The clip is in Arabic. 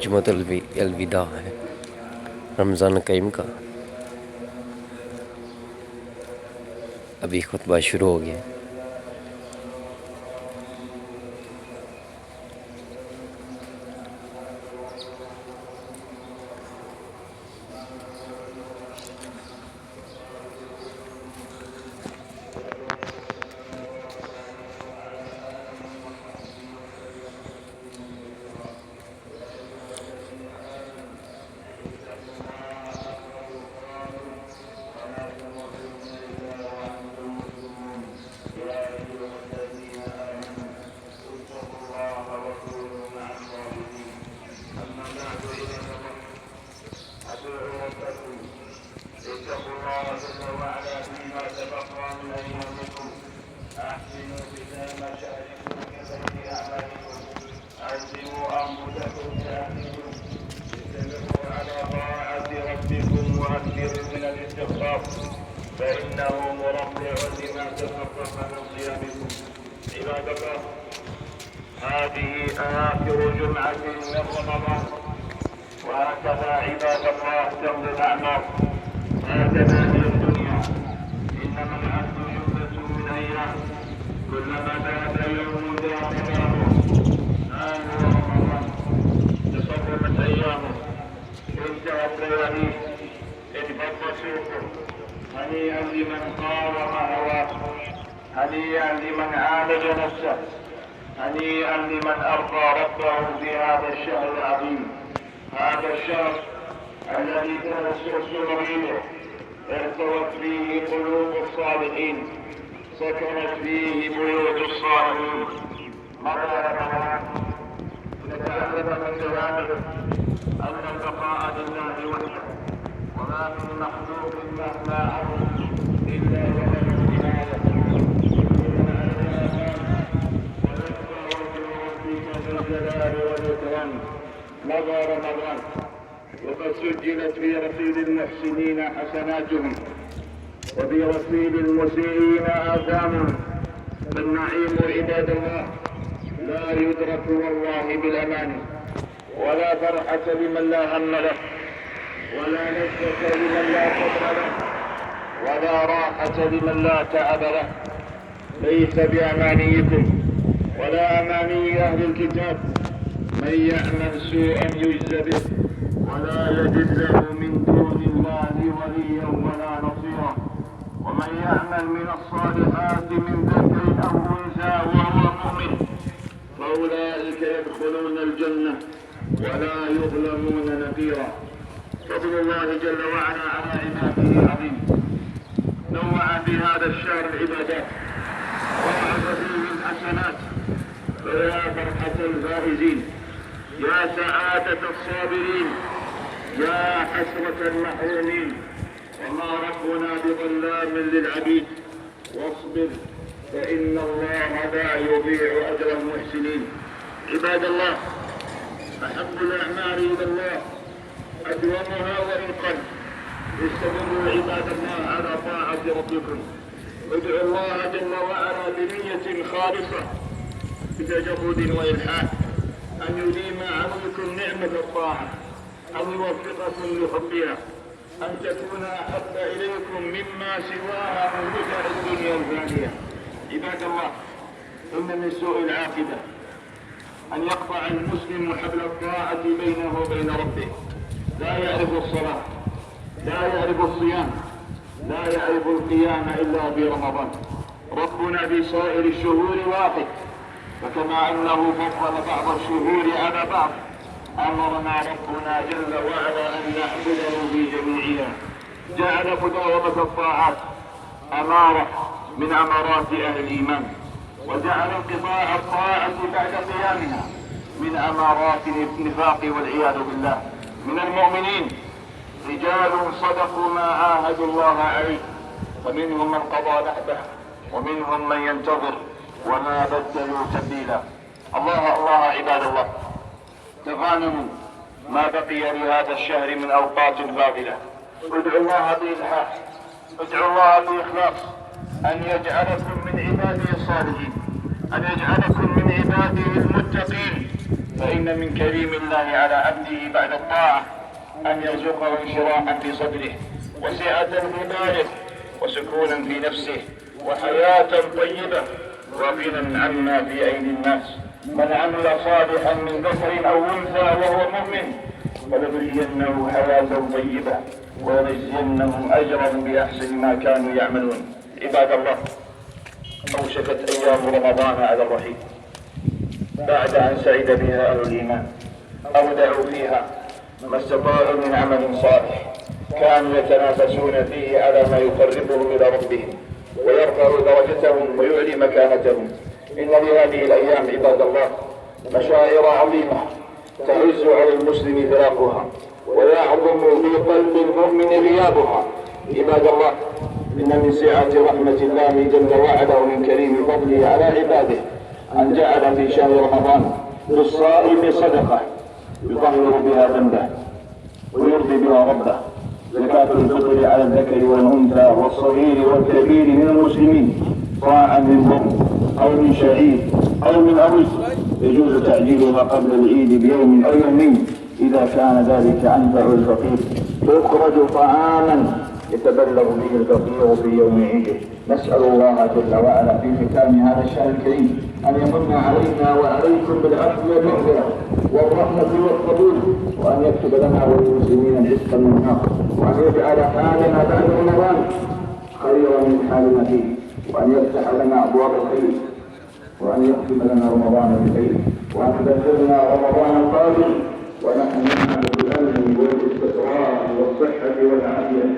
जुमअत अलविदा है रमज़ान करीम का। अभी खुतबा शुरू हो गया। فإنه مربع لما تفرق من صيامكم. عباد الله، هذه آخر جمعة من رمضان، وهكذا عباد الله تمضي الأعمار. هكذا هي الدنيا، إنما العبد جملة من أيام، كلما ذهب يوم ذهب يومه. هذا رمضان تصرفت أيامه، انتهت لياليه، انفض سوقه. هنيئا لمن قاوم هواه، هنيئا لمن عالج نفسه، هنيئا لمن أرضى ربه في هذا الشهر العظيم. هذا الشهر الذي تنسس رغيبه، ارتوت فيه قلوب الصالحين، سكنت فيه بيوت الصالحين. مضى رمضان نتعلم من كلامه أن البقاء لله وحده، وما من مخلوق مهما عظم إلا وله نهاية. الجلال والإكرام. مضى رمضان وقد سجلت في رصيد المحسنين حسناتهم، وفي رصيد المسيئين آثامهم. فالنعيم عباد الله لا يدرك والله بالأمان، ولا فرحة لمن لا هم له، ولا لذة لمن لا صبر له، ولا راحة لمن لا تعب له. ليس بأمانيكم ولا أماني أهل الكتاب. من يعمل سوءا يجز به، ولا يجد له من دون الله وليا ولا نصيرا. ومن يعمل من الصالحات من ذكر أو أنثى وهو مؤمن فأولئك يدخلون الجنة ولا يظلمون نقيرا. فضل الله جل وعلا على عباده عظيم. نوع في هذا الشهر العبادات، ووعد فيه الحسنات. فيا فرحة الفائزين، يا سعادة الصابرين، يا حسرة المحرومين. وما ربنا بظلام للعبيد. واصبر فإن الله لا يضيع أجر المحسنين. عباد الله، أحب الأعمال إلى الله أدومها وإن قل. استمروا عباد الله على طاعة ربكم. ادعوا الله جل وعلا بنية خالصة بتجرد وإلحاد أن يديم عليكم نعمة الطاعة، أن يوفقكم لحبها، أن تكون أحب إليكم مما سواها من متع الدنيا الفانية. عباد الله، إن من سوء العاقبة أن يقطع المسلم حبل الطاعة بينه وبين ربه. لا يعرف الصلاة، لا يعرف الصيام، لا يعرف القيام إلا برمضان. ربنا في سائر الشهور واحد، فكما أنه فضل بعض الشهور على بعض، أمرنا ربنا جل وعلا أن نعبده في جميعها. جعل مداومة الطاعات أمارة من أمارات أهل الإيمان، وجعل انقطاع الطاعة بعد قيامها من أمارات النفاق والعياذ بالله. من المؤمنين رجال صدقوا ما عاهدوا الله عليه، فمنهم من قضى نحبه ومنهم من ينتظر وما بدلوا تبديلا. الله الله عباد الله، تغانموا ما بقي لهذا الشهر من أوقات فاضلة. ادعوا الله بإلحاح، ادعوا الله بإخلاص أن يجعلكم من عباده الصالحين، أن يجعلكم من عباده المتقين، فإن من كريم الله على عبده بعد الطاعة أن يرزقه انشراحا في صدره وسعة في ماله وسكونا في نفسه وحياة طيبة وغنى عما في أيدي الناس. من عمل صالحا من ذكر أو أنثى وهو مؤمن فلنحيينه حياة طيبة ولنجزينهم أجرهم بأحسن ما كانوا يعملون. عباد الله، أوشكت أيام رمضان على الرحيل بعد أن سعد بها أهل الإيمان، أودعوا فيها ما استطاعوا من عمل صالح كانوا يتنافسون فيه على ما يقربهم إلى ربهم ويرفع درجتهم ويعلي مكانتهم. إن لهذه الأيام عباد الله مشاعر عظيمة تعز على المسلم فراقها ويعظم في قلب المؤمن غيابها. عباد الله، إن من سعة رحمة الله جل وعلا ومن كريم فضله على عباده أن جعل في شهر رمضان للصائم صدقة يطهر بها ذنبه ويرضي بها ربه. زكاة الفطر على الذكر والأنثى والصغير والكبير من المسلمين صاعا من بر أو من شعير أو من أرز يجوز تعجيلها قبل العيد بيوم أو يومين إذا كان ذلك أنفع الفقير. يخرج طعاما يتبلغ به الفقير في يوم عيده. نسأل الله جل وعلا في ختام هذا الشهر الكريم أن يمن علينا وعليكم بالعفو والمغفرة والرحمة والقبول، وأن يكتب لنا وللمسلمين العتق من النار، وأن يجعل حالنا بعد رمضان خيرا من حالنا فيه، وأن يفتح لنا أبواب الخير، وأن يختم لنا رمضان بخير، وأن تدخلنا رمضان القادم ونحن نعمل بالأمن والاستقرار والصحة والعافية